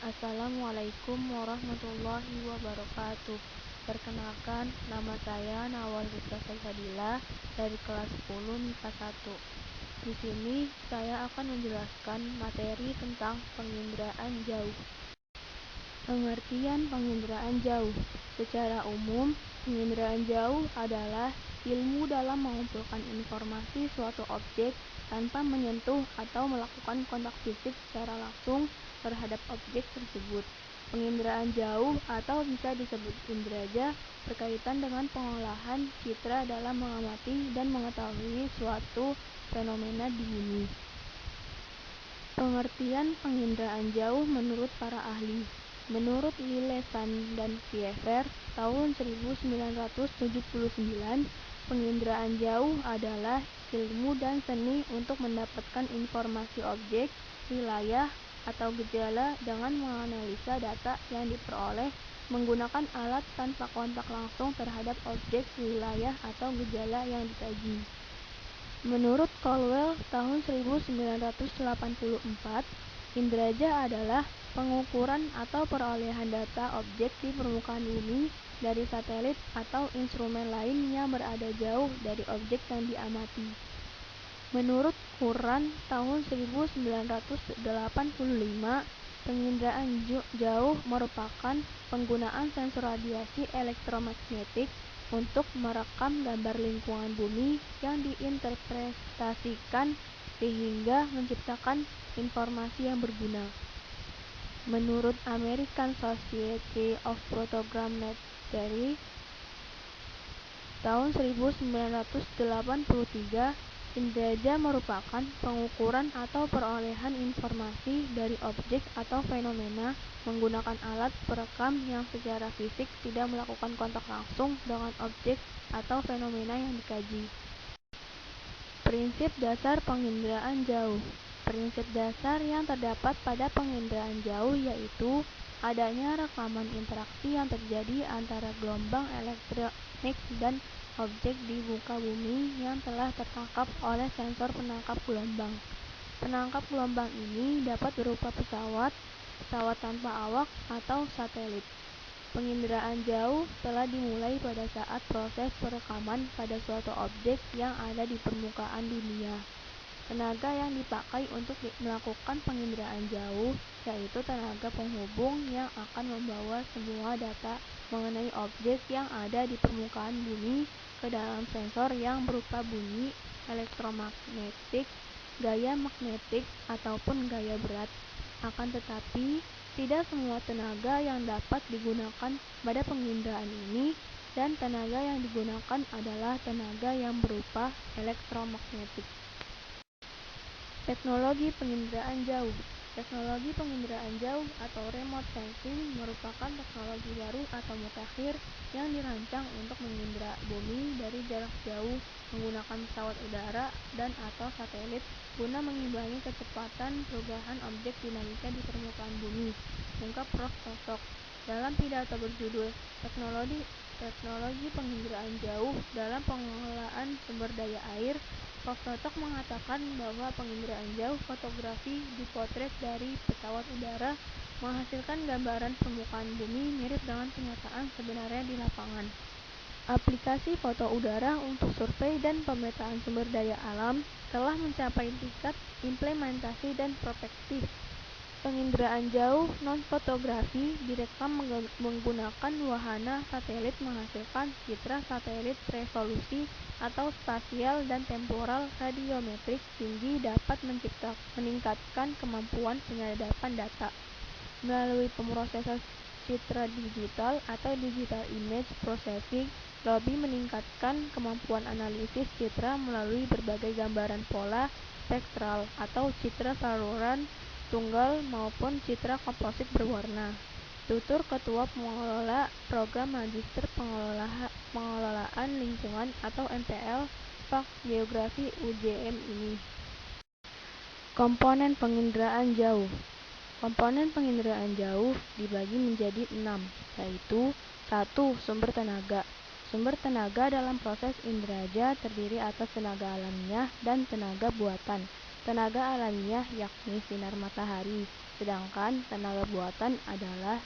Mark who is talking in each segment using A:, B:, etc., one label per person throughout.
A: Assalamualaikum warahmatullahi wabarakatuh. Perkenalkan, nama saya Nawal Rizka Salsabila dari kelas 10 MIPA 1. Di sini saya akan menjelaskan materi tentang penginderaan jauh. Pengertian penginderaan jauh. Secara umum, penginderaan jauh adalah ilmu dalam mengumpulkan informasi suatu objek tanpa menyentuh atau melakukan kontak fisik secara langsung terhadap objek tersebut. Penginderaan jauh atau bisa disebut inderaja berkaitan dengan pengolahan citra dalam mengamati dan mengetahui suatu fenomena di bumi. Pengertian penginderaan jauh menurut para ahli. Menurut Lilesan dan Kiefer tahun 1979, penginderaan jauh adalah ilmu dan seni untuk mendapatkan informasi objek, wilayah, atau gejala dengan menganalisa data yang diperoleh menggunakan alat tanpa kontak langsung terhadap objek, wilayah, atau gejala yang dikaji. Menurut Colwell tahun 1984, inderaja adalah pengukuran atau perolehan data objek di permukaan bumi dari satelit atau instrumen lain yang berada jauh dari objek yang diamati. Menurut Curran tahun 1985, penginderaan jauh merupakan penggunaan sensor radiasi elektromagnetik untuk merekam gambar lingkungan bumi yang diinterpretasikan sehingga menciptakan informasi yang berguna. Menurut American Society of Photogrammetry tahun 1983, inderaja merupakan pengukuran atau perolehan informasi dari objek atau fenomena menggunakan alat perekam yang secara fisik tidak melakukan kontak langsung dengan objek atau fenomena yang dikaji. Prinsip dasar penginderaan jauh. Prinsip dasar yang terdapat pada penginderaan jauh yaitu adanya rekaman interaksi yang terjadi antara gelombang elektronik dan objek di muka bumi yang telah tertangkap oleh sensor penangkap gelombang. Penangkap gelombang ini dapat berupa pesawat, pesawat tanpa awak, atau satelit. Penginderaan jauh telah dimulai pada saat proses perekaman pada suatu objek yang ada di permukaan dunia. Tenaga yang dipakai untuk melakukan penginderaan jauh yaitu tenaga penghubung yang akan membawa semua data mengenai objek yang ada di permukaan bumi ke dalam sensor yang berupa bunyi, elektromagnetik, gaya magnetik, ataupun gaya berat. Akan tetapi, tidak semua tenaga yang dapat digunakan pada penginderaan ini, dan tenaga yang digunakan adalah tenaga yang berupa elektromagnetik. Teknologi penginderaan jauh. Teknologi penginderaan jauh atau remote sensing merupakan teknologi baru atau mutakhir yang dirancang untuk mengindera bumi dari jarak jauh menggunakan pesawat udara dan atau satelit guna mengimbangi kecepatan perubahan objek dinamika di permukaan bumi, ungkap Prof. Tosok dalam pidato berjudul Teknologi penginderaan jauh dalam pengelolaan sumber daya air. Prof. Tosok mengatakan bahwa penginderaan jauh fotografi dipotret dari pesawat udara menghasilkan gambaran permukaan bumi mirip dengan kenyataan sebenarnya di lapangan. Aplikasi foto udara untuk survei dan pemetaan sumber daya alam telah mencapai tingkat implementasi dan prospektif. Penginderaan jauh non-fotografi direkam menggunakan wahana satelit menghasilkan citra satelit resolusi atau spasial dan temporal radiometrik tinggi dapat meningkatkan kemampuan penyadapan data. Melalui pemrosesan citra digital atau digital image processing, lebih meningkatkan kemampuan analisis citra melalui berbagai gambaran pola spektral atau citra saluran tunggal maupun citra komposit berwarna. Tutur Ketua Pengelola Program Magister Pengelolaan Lingkungan atau MPL Pak Geografi UGM ini. Komponen penginderaan jauh. Komponen penginderaan jauh dibagi menjadi 6, yaitu 1. Sumber tenaga. Sumber tenaga dalam proses inderaja terdiri atas tenaga alamiah dan tenaga buatan. Tenaga alamiah yakni sinar matahari, sedangkan tenaga buatan adalah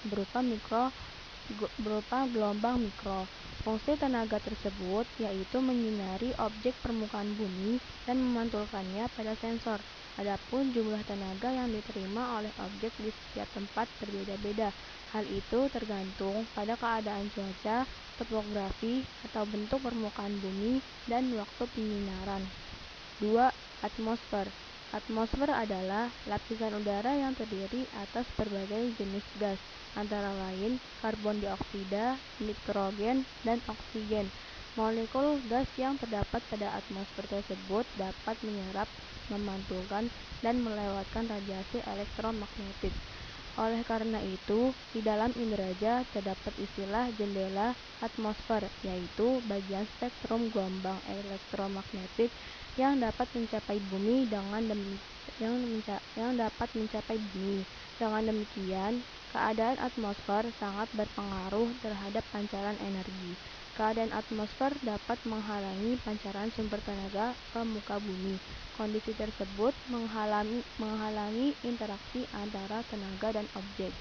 A: berupa gelombang mikro. Fungsi tenaga tersebut yaitu menyinari objek permukaan bumi dan memantulkannya pada sensor. Adapun jumlah tenaga yang diterima oleh objek di setiap tempat berbeda-beda. Hal itu tergantung pada keadaan cuaca, topografi, atau bentuk permukaan bumi, dan waktu penyinaran. 2. Atmosfer. Atmosfer adalah lapisan udara yang terdiri atas berbagai jenis gas, antara lain karbon dioksida, nitrogen, dan oksigen. Molekul gas yang terdapat pada atmosfer tersebut dapat menyerap, memantulkan, dan melewatkan radiasi elektromagnetik. Oleh karena itu, di dalam inderaja terdapat istilah jendela atmosfer, yaitu bagian spektrum gelombang elektromagnetik yang dapat mencapai bumi. Dengan demikian, keadaan atmosfer sangat berpengaruh terhadap pancaran energi. Keadaan atmosfer dapat menghalangi pancaran sumber tenaga ke muka bumi. Kondisi tersebut menghalangi interaksi antara tenaga dan objek.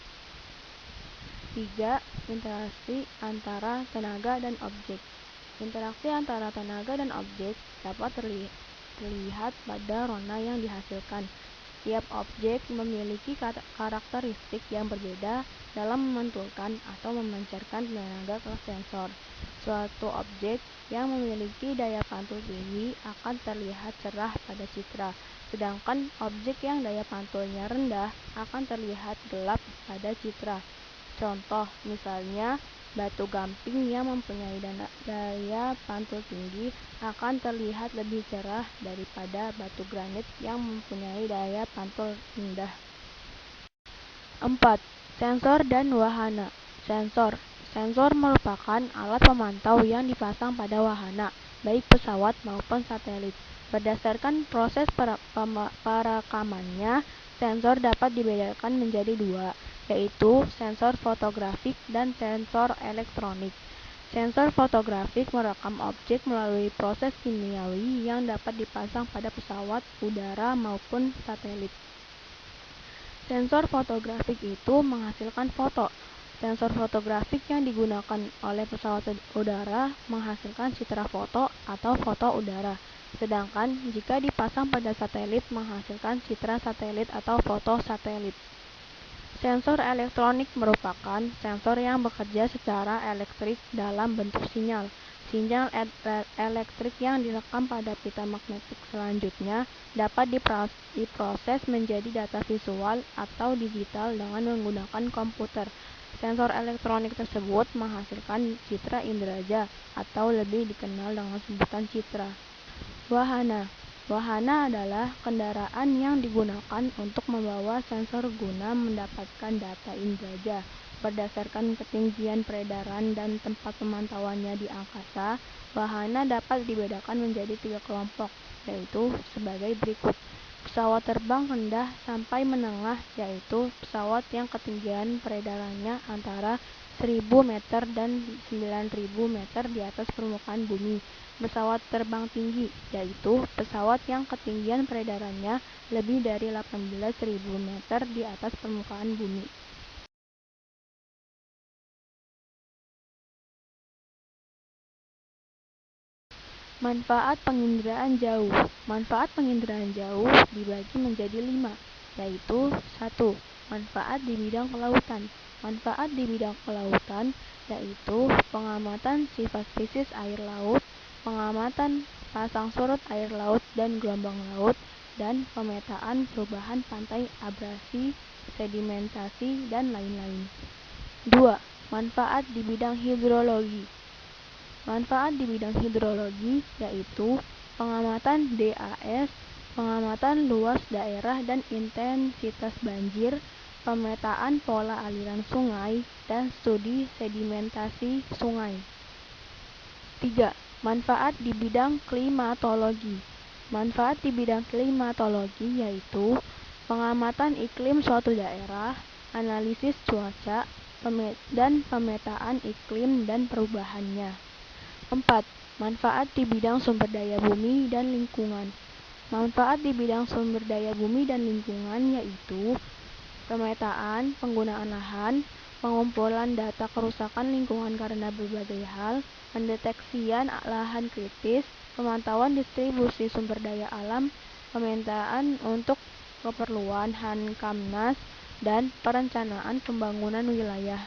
A: 3. Interaksi antara tenaga dan objek. Interaksi antara tenaga dan objek dapat terlihat pada rona yang dihasilkan. Setiap objek memiliki karakteristik yang berbeda dalam memantulkan atau memancarkan tenaga ke sensor. Suatu objek yang memiliki daya pantul tinggi akan terlihat cerah pada citra, sedangkan objek yang daya pantulnya rendah akan terlihat gelap pada citra. Contoh, misalnya, batu gamping yang mempunyai daya pantul tinggi akan terlihat lebih cerah daripada batu granit yang mempunyai daya pantul rendah. 4. Sensor dan wahana. Sensor merupakan alat pemantau yang dipasang pada wahana, baik pesawat maupun satelit. Berdasarkan proses perekamannya, sensor dapat dibedakan menjadi dua, yaitu sensor fotografik dan sensor elektronik. Sensor fotografik merekam objek melalui proses kimiawi yang dapat dipasang pada pesawat udara maupun satelit. Sensor fotografik itu menghasilkan foto. Sensor fotografik yang digunakan oleh pesawat udara menghasilkan citra foto atau foto udara. Sedangkan jika dipasang pada satelit menghasilkan citra satelit atau foto satelit. Sensor elektronik merupakan sensor yang bekerja secara elektrik dalam bentuk sinyal. Sinyal elektrik yang direkam pada pita magnetik selanjutnya dapat diproses menjadi data visual atau digital dengan menggunakan komputer. Sensor elektronik tersebut menghasilkan citra inderaja atau lebih dikenal dengan sebutan citra. Wahana adalah kendaraan yang digunakan untuk membawa sensor guna mendapatkan data inderaja. Berdasarkan ketinggian peredaran dan tempat pemantauannya di angkasa, wahana dapat dibedakan menjadi 3 kelompok, yaitu sebagai berikut. Pesawat terbang rendah sampai menengah, yaitu pesawat yang ketinggian peredarannya antara 1000 meter dan 9000 meter di atas permukaan bumi. Pesawat terbang tinggi, yaitu pesawat yang ketinggian peredarannya lebih dari 18.000 meter di atas permukaan bumi. Manfaat penginderaan jauh. Manfaat penginderaan jauh dibagi menjadi 5, yaitu 1. Manfaat di bidang kelautan. Manfaat di bidang kelautan yaitu pengamatan sifat spesies air laut, pengamatan pasang surut air laut dan gelombang laut, dan pemetaan perubahan pantai, abrasi, sedimentasi, dan lain-lain. 2. Manfaat di bidang hidrologi. Manfaat di bidang hidrologi yaitu pengamatan DAS, pengamatan luas daerah dan intensitas banjir, pemetaan pola aliran sungai, dan studi sedimentasi sungai. 3. Manfaat di bidang klimatologi. Manfaat di bidang klimatologi yaitu pengamatan iklim suatu daerah, analisis cuaca, dan pemetaan iklim dan perubahannya. 4. Manfaat di bidang sumber daya bumi dan lingkungan. Manfaat di bidang sumber daya bumi dan lingkungan yaitu pemetaan, penggunaan lahan, pengumpulan data kerusakan lingkungan karena berbagai hal, pendeteksian lahan kritis, pemantauan distribusi sumber daya alam, pemetaan untuk keperluan Hankamnas, dan perencanaan pembangunan wilayah.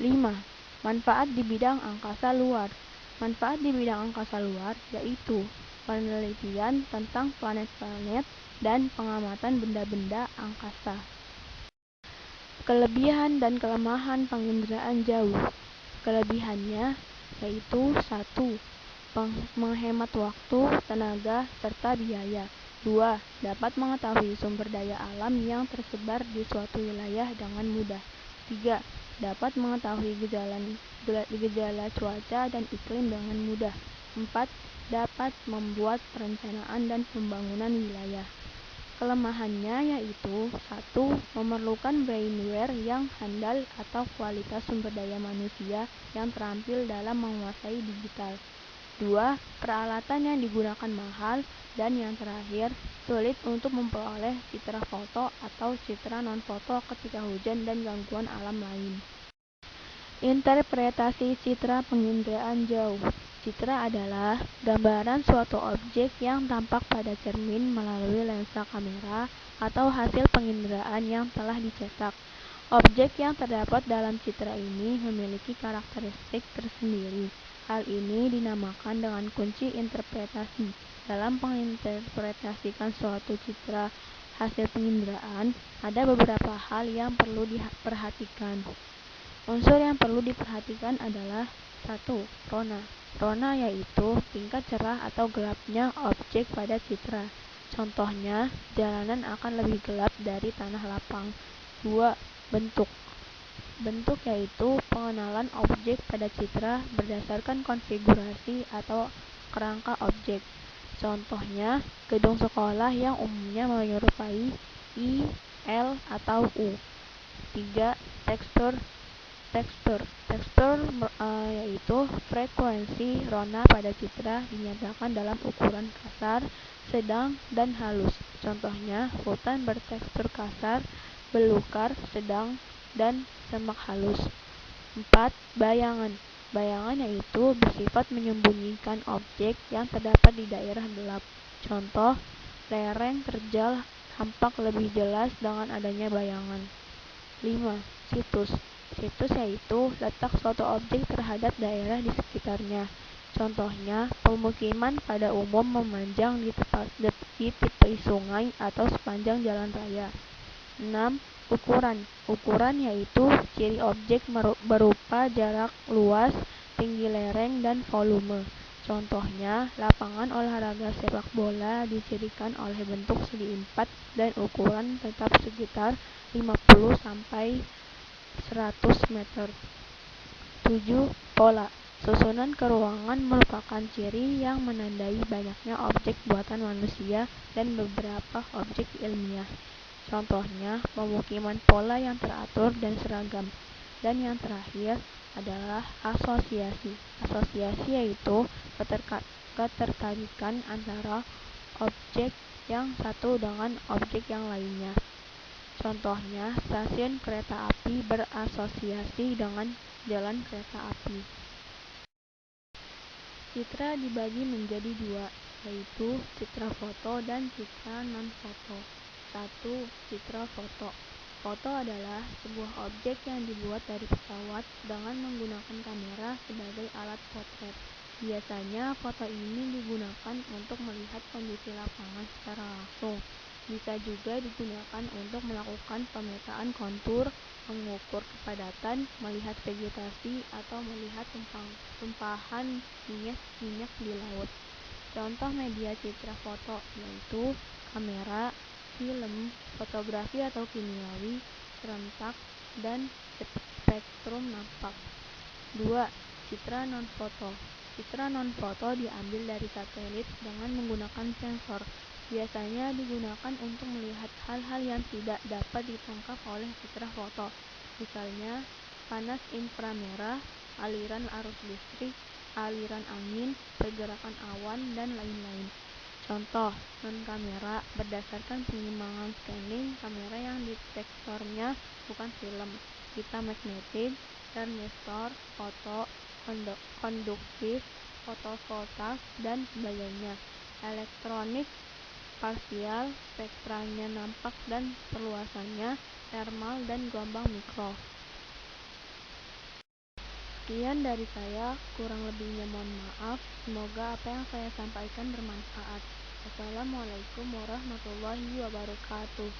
A: 5. Manfaat di bidang angkasa luar. Manfaat di bidang angkasa luar yaitu penelitian tentang planet-planet dan pengamatan benda-benda angkasa. Kelebihan dan kelemahan penginderaan jauh. Kelebihannya yaitu 1. Menghemat waktu, tenaga, serta biaya. 2. Dapat mengetahui sumber daya alam yang tersebar di suatu wilayah dengan mudah. 3. Dapat mengetahui gejala cuaca dan iklim dengan mudah. 4. Dapat membuat perencanaan dan pembangunan wilayah. Kelemahannya yaitu 1. Memerlukan brainware yang handal atau kualitas sumber daya manusia yang terampil dalam menguasai digital. 2. Peralatan yang digunakan mahal. Dan yang terakhir, sulit untuk memperoleh citra foto atau citra non-foto ketika hujan dan gangguan alam lain. Interpretasi citra penginderaan jauh. Citra adalah gambaran suatu objek yang tampak pada cermin melalui lensa kamera atau hasil penginderaan yang telah dicetak. Objek yang terdapat dalam citra ini memiliki karakteristik tersendiri. Hal ini dinamakan dengan kunci interpretasi. Dalam menginterpretasikan suatu citra hasil penginderaan, ada beberapa hal yang perlu diperhatikan. Unsur yang perlu diperhatikan adalah 1. Rona. Rona yaitu tingkat cerah atau gelapnya objek pada citra. Contohnya, jalanan akan lebih gelap dari tanah lapang. 2. Bentuk. Bentuk yaitu pengenalan objek pada citra berdasarkan konfigurasi atau kerangka objek. Contohnya, gedung sekolah yang umumnya menyerupai I, L, atau U. 3. Tekstur. Tekstur yaitu frekuensi rona pada citra dinyatakan dalam ukuran kasar, sedang, dan halus. Contohnya, hutan bertekstur kasar, belukar, sedang, dan semak halus. 4. Bayangan. Bayangan yaitu bersifat menyembunyikan objek yang terdapat di daerah gelap. Contoh, lereng terjal tampak lebih jelas dengan adanya bayangan. 5. Situs. Situs yaitu letak suatu objek terhadap daerah di sekitarnya. Contohnya, pemukiman pada umum memanjang di tepi sungai atau sepanjang jalan raya. 6. Ukuran. Ukuran yaitu ciri objek berupa jarak luas, tinggi lereng, dan volume. Contohnya, lapangan olahraga sepak bola dicirikan oleh bentuk segi empat dan ukuran tetap sekitar 50 sampai 100 meter. 7. Pola. Susunan keruangan merupakan ciri yang menandai banyaknya objek buatan manusia dan beberapa objek ilmiah. Contohnya, pemukiman pola yang teratur dan seragam. Dan yang terakhir adalah asosiasi. Asosiasi yaitu ketertarikan antara objek yang satu dengan objek yang lainnya. Contohnya, stasiun kereta api berasosiasi dengan jalan kereta api. Citra dibagi menjadi dua, yaitu citra foto dan citra non-foto. 1. Citra foto. Foto adalah sebuah objek yang dibuat dari pesawat dengan menggunakan kamera sebagai alat potret. Biasanya foto ini digunakan untuk melihat kondisi lapangan secara langsung. Bisa juga digunakan untuk melakukan pemetaan kontur, mengukur kepadatan, melihat vegetasi, atau melihat tumpahan minyak di laut. Contoh media citra foto yaitu kamera, film, fotografi atau kimiawi, serentak, dan spektrum nampak. 2. Citra non-foto. Citra non-foto diambil dari satelit dengan menggunakan sensor. Biasanya digunakan untuk melihat hal-hal yang tidak dapat ditangkap oleh citra foto. Misalnya, panas inframerah, aliran arus listrik, aliran angin, pergerakan awan, dan lain-lain. Contoh, non-kamera berdasarkan penyimbangan scanning kamera yang detektornya bukan film, pita magnetik, termistor, foto, konduktif, fotovoltaik, dan sebagainya. Elektronik parsial, spektranya nampak dan perluasannya, thermal dan gelombang mikro. Sekian dari saya, kurang lebihnya mohon maaf. Semoga apa yang saya sampaikan bermanfaat. Wassalamualaikum warahmatullahi wabarakatuh.